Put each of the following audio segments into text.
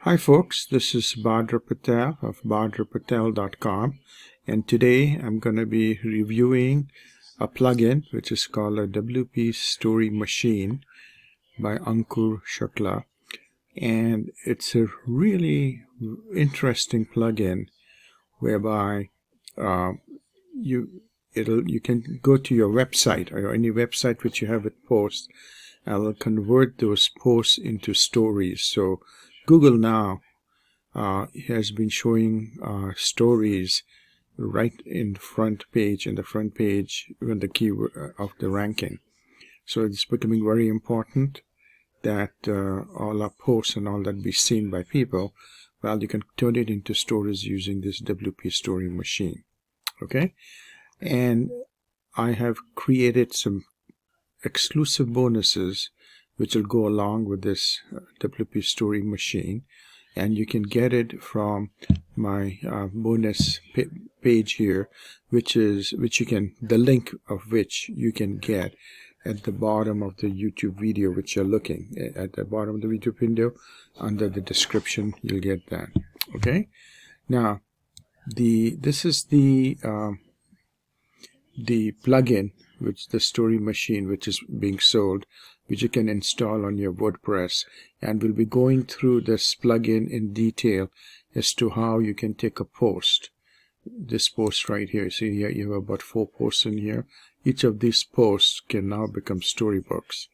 Hi folks, this is Badra Patel of badrapatel.com, and today I'm going to be reviewing a plugin which is called a WP Story Machine by Ankur Shukla, and it's a really interesting plugin whereby you can go to your website or any website which you have it post, and will convert those posts into stories. So Google now has been showing stories right in the front page, when the keyword of the ranking. So it's becoming very important that all our posts and all that be seen by people. Well, you can turn it into stories using this WP Story Machine. Okay, and I have created some exclusive bonuses which will go along with this WP Story Machine, and you can get it from my bonus page here, the link of which you can get at the bottom of the YouTube video which you're looking at. The bottom of the YouTube video, under the description, you'll get that. Okay, now this is the plugin, which the Story Machine, which is being sold, which you can install on your WordPress, and we'll be going through this plugin in detail as to how you can take a post. This post right here, see here you have about 4 posts in here. Each of these posts can now become storybooks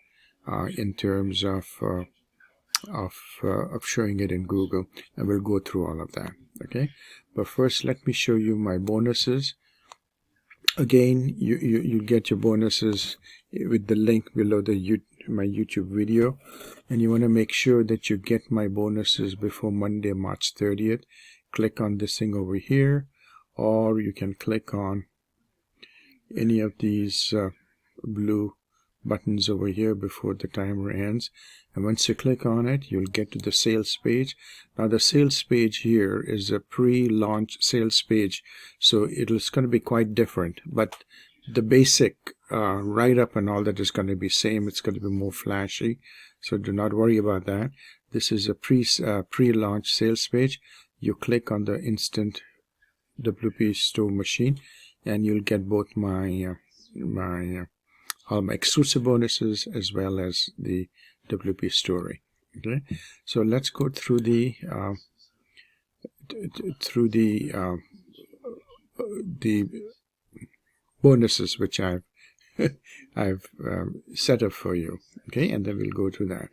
in terms of showing it in Google, and we'll go through all of that. Okay, but first let me show you my bonuses. Again, you get your bonuses with the link below my YouTube video, and you want to make sure that you get my bonuses before Monday, March 30th. Click on this thing over here, or you can click on any of these blue buttons over here before the timer ends, and once you click on it, you'll get to the sales page. Now the sales page here is a pre-launch sales page, so it's going to be quite different, but the basic write-up and all that is going to be same. It's going to be more flashy, so do not worry about that. This is a pre-launch sales page. You click on the instant WP Store Machine, and you'll get both all my exclusive bonuses as well as the WP Story. Okay, so let's go through the bonuses which I've set up for you. Okay, and then we'll go through that.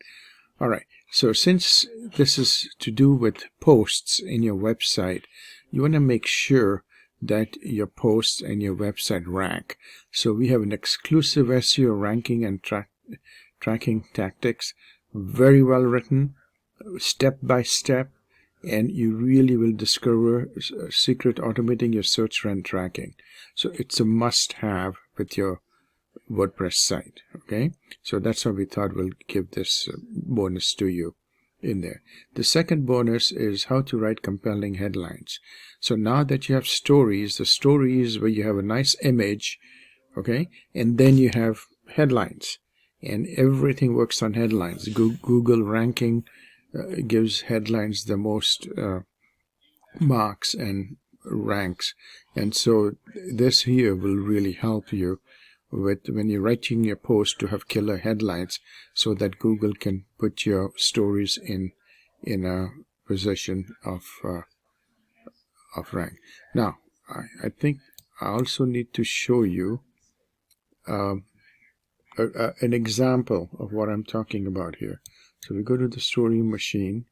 All right, so since this is to do with posts in your website, you want to make sure that your posts and your website rank. So we have an exclusive SEO ranking and tracking tactics, very well written, step by step, and you really will discover a secret automating your search and tracking. So it's a must-have with your WordPress site. Okay, so that's why we thought we'll give this bonus to you in there. The second bonus is how to write compelling headlines. So now that you have stories, the stories where you have a nice image, okay, and then you have headlines, and everything works on headlines. Google ranking gives headlines the most marks and ranks, and so this here will really help you with when you're writing your post to have killer headlines, so that Google can put your stories in a position of rank. Now I think I also need to show you an example of what I'm talking about here. So we go to the Story Machine,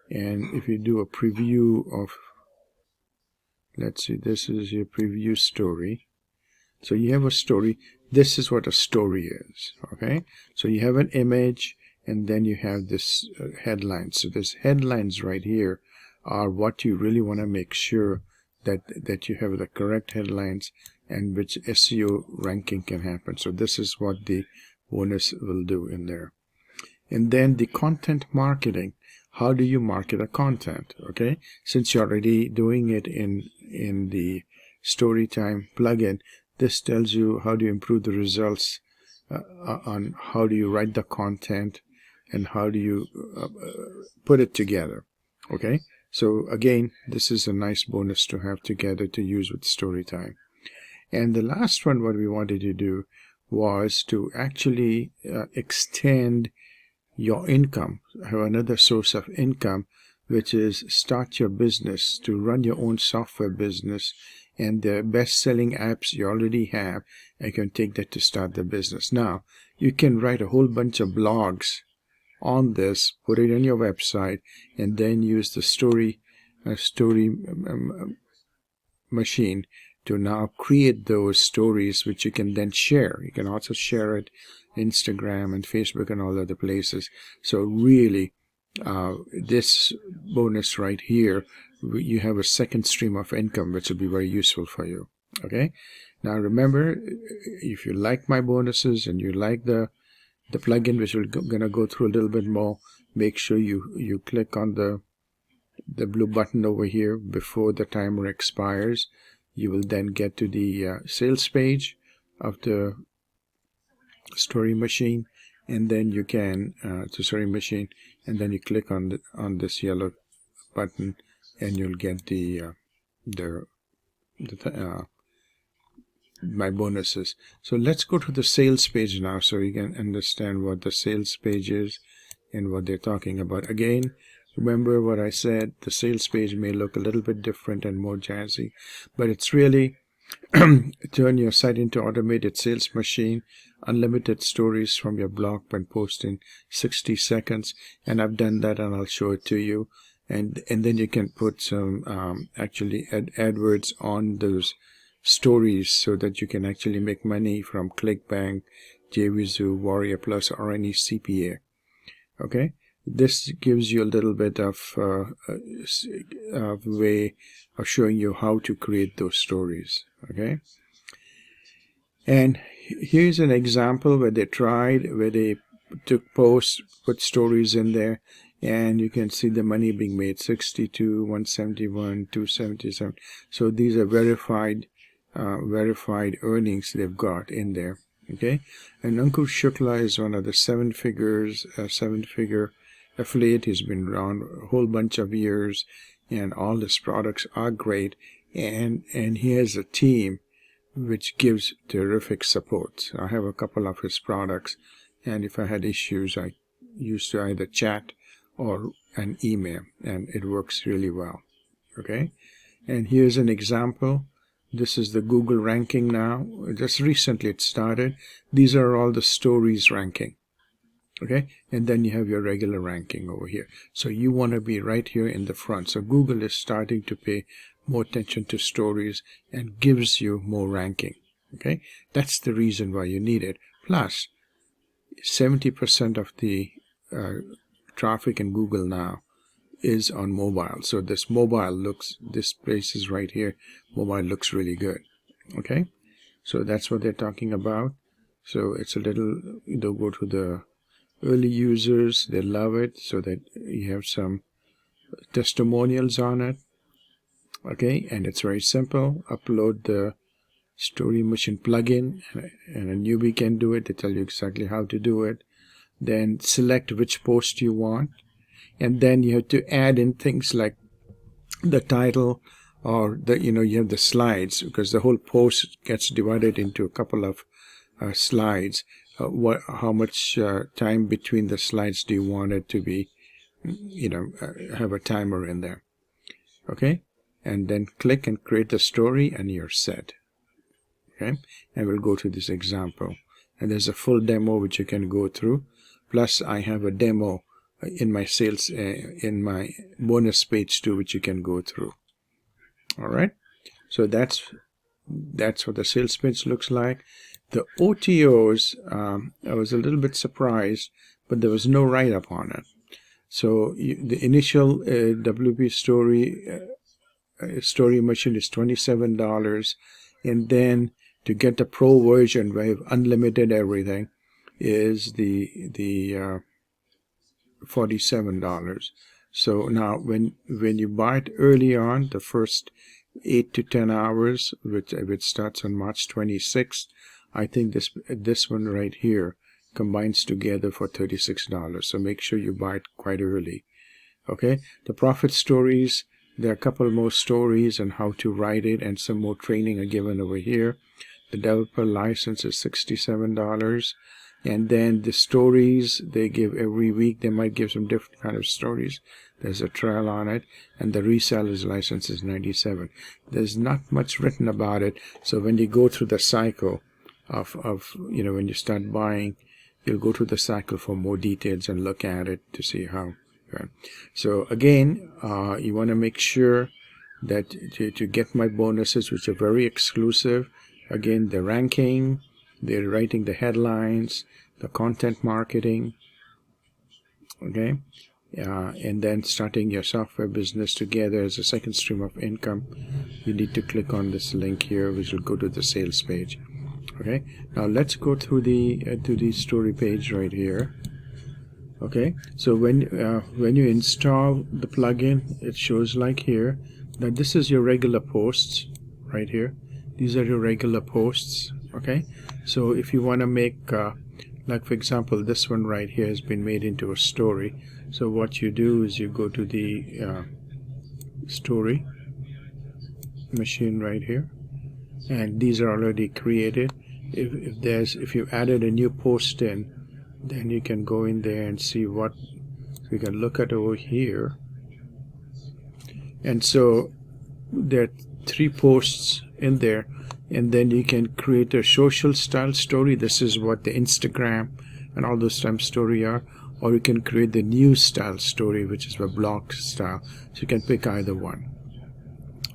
and if you do a preview of, let's see, this is your preview story. So you have a story. This is what a story is. Okay, so you have an image, and then you have this headline. So this headlines right here are what you really want to make sure that you have the correct headlines and which SEO ranking can happen. So this is what the bonus will do in there. And then the content marketing. How do you market a content? Okay, since you're already doing it in the Storytime plugin, this tells you how do you improve the results on how do you write the content and how do you put it together. Okay, so again, this is a nice bonus to have together to use with story time. And the last one, what we wanted to do was to actually extend your income, have another source of income, which is start your business, to run your own software business, and the best-selling apps you already have, you can take that to start the business. Now, you can write a whole bunch of blogs on this, put it on your website, and then use the story machine to now create those stories, which you can then share. You can also share it Instagram and Facebook and all other places. So really, this bonus right here, you have a second stream of income, which will be very useful for you. Okay, now remember, if you like my bonuses and you like the plugin, which we're gonna go through a little bit more, make sure you click on the blue button over here before the timer expires. You will then get to the sales page of the story machine, and then you can to story machine, and then you click on this yellow button, and you'll get my bonuses. So let's go to the sales page now, so you can understand what the sales page is and what they're talking about. Again, remember what I said, the sales page may look a little bit different and more jazzy, but it's really turn your site into automated sales machine, unlimited stories from your blog and post in 60 seconds. And I've done that, and I'll show it to you. And then you can put some actually AdWords on those stories, so that you can actually make money from ClickBank, JVZoo, Warrior Plus, or any CPA. Okay, this gives you a little bit of way of showing you how to create those stories. Okay, and here's an example where they took posts, put stories in there, and you can see the money being made: 62, 171, 277. So these are verified earnings they've got in there. Okay, and Ankur Shukla is one of the seven-figure affiliate. He's been around a whole bunch of years, and all his products are great, and he has a team which gives terrific support. I have a couple of his products, and if I had issues, I used to either chat or an email, and it works really well. Okay, and here's an example. This is the Google ranking now. Just recently it started. These are all the stories ranking. Okay, and then you have your regular ranking over here. So you want to be right here in the front. So Google is starting to pay more attention to stories and gives you more ranking. Okay, that's the reason why you need it. Plus, 70% of the traffic in Google now is on mobile. So this place is right here. Mobile looks really good. Okay, so that's what they're talking about. So it's a little, go to the early users, they love it, so that you have some testimonials on it. Okay, and it's very simple. Upload the story machine plugin, and a newbie can do it. They tell you exactly how to do it. Then select which post you want, and then you have to add in things like the title, or you have the slides, because the whole post gets divided into a couple of slides. How much time between the slides do you want it to be? Have a timer in there. Okay, and then click and create the story, and you're set. Okay, and we'll go to this example, and there's a full demo which you can go through. Plus, I have a demo in my sales in my bonus page too, which you can go through. All right, so that's what the sales page looks like. The OTOs, I was a little bit surprised, but there was no write-up on it. So the initial WP story machine is $27, and then to get the pro version where you have unlimited everything is the $47. So now when you buy it early on, the first 8 to 10 hours, which starts on March 26th, I think this one right here combines together for $36. So make sure you buy it quite early. Okay, the profit stories, there are a couple more stories on how to write it, and some more training are given over here. The developer license is $67. And then the stories they give every week, they might give some different kind of stories. There's a trial on it, and the reseller's license is $97. There's not much written about it, so when you go through the cycle of when you start buying, you'll go through the cycle for more details and look at it to see how. Okay. So again, you want to make sure that to get my bonuses, which are very exclusive, again, the ranking, they're writing the headlines, the content marketing, okay, and then starting your software business together as a second stream of income. You need to click on this link here, which will go to the sales page. Okay, now let's go through the to the story page right here. Okay, so when you install the plugin, it shows like here that this is your regular posts right here. These are your regular posts. Okay, so if you want to make like for example, this one right here has been made into a story. So what you do is you go to the story machine right here, and these are already created. If you added a new post in, then you can go in there and see what we can look at over here. And so there are 3 posts in there, and then you can create a social style story. This is what the Instagram and all those time story are. Or you can create the news style story, which is a blog style. So you can pick either one.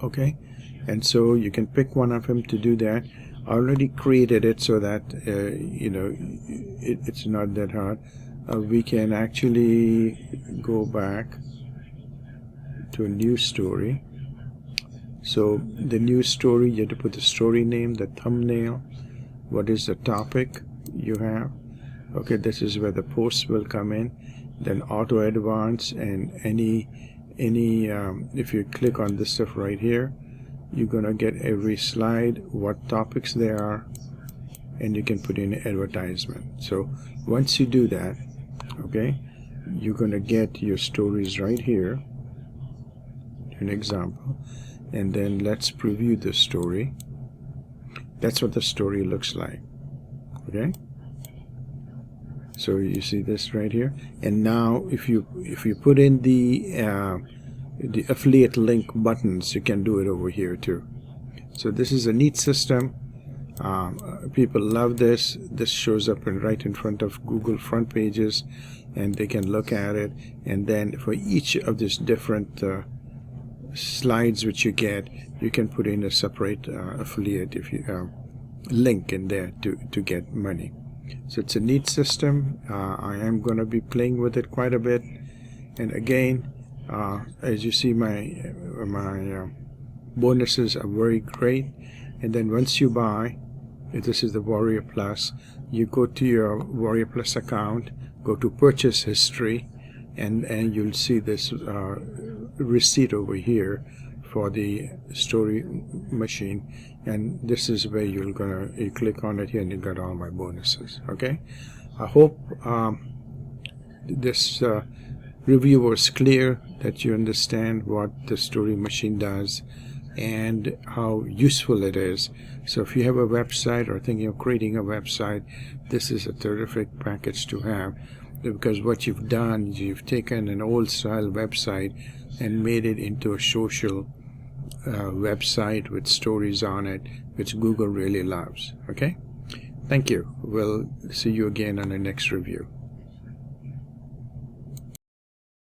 Okay, and so you can pick one of them to do that. I already created it so that it's not that hard. We can actually go back to a new story. So the new story, you have to put the story name, the thumbnail, what is the topic you have. Okay, this is where the posts will come in. Then auto advance, and any if you click on this stuff right here, you're gonna get every slide, what topics there are, and you can put in advertisement. So once you do that, okay, you're gonna get your stories right here, an example, and then let's preview the story. That's what the story looks like. Okay, so you see this right here, and now if you put in the affiliate link buttons, you can do it over here too. So this is a neat system. People love this. This shows up right in front of Google front pages, and they can look at it. And then for each of these different slides which you get, you can put in a separate affiliate link in there to get money. So it's a neat system. I am going to be playing with it quite a bit. And again, as you see, my bonuses are very great. And then once you buy, if this is the Warrior Plus, you go to your Warrior Plus account, go to purchase history, and you'll see this receipt over here for the story machine, and this is where you click on it here, and you got all my bonuses. Okay, I hope this review was clear, that you understand what the story machine does and how useful it is. So if you have a website or thinking of creating a website, this is a terrific package to have, because what you've done is you've taken an old style website and made it into a social website with stories on it, which Google really loves. Okay, thank you. We'll see you again on the next review.